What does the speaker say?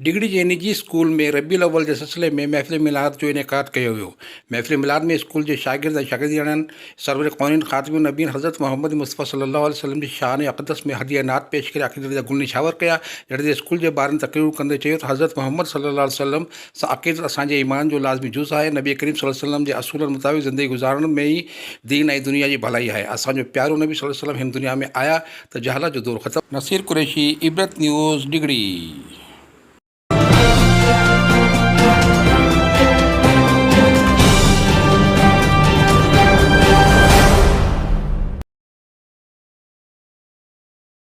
डिगड़ी जे निजी स्कूल में रबीउल अव्वल जे सिलसिले में महफ़िल मिलाद जो इनेकाद कयो वियो। महफ़िल मिलाद में स्कूल जे शागिर्द ऐं शागिर्दियाणनि सरवर क़ौनीन ख़ातिमुन नबीन हज़रत मोहम्मद मुस्तफ़ा सल्लल्लाहु अलैहि वसल्लम जी शान अक़दस में हदिया नात पेश करे अक़ीदत जा गुल निछावर कया। जॾहिं स्कूल जे ॿारनि तक़रीरूं कंदे चयो त हज़रत मोहम्मद सल्लल्लाहु अलैहि वसल्लम सां अक़ीदत असांजे ईमान जो लाज़मी जुज़ आहे। नबी करीम सल्लल्लाहु अलैहि वसल्लम जे असूलनि मुताबिक़ ज़िंदगी गुज़ारण में ई दीन ऐं दुनिया जी भलाई आहे। असांजो प्यारो नबी सल्लल्लाहु अलैहि वसल्लम हिन दुनिया में आया त जहालत जो दौर ख़तमु। नसीर कुरैशी, इबरत न्यूज़, डिगड़ी।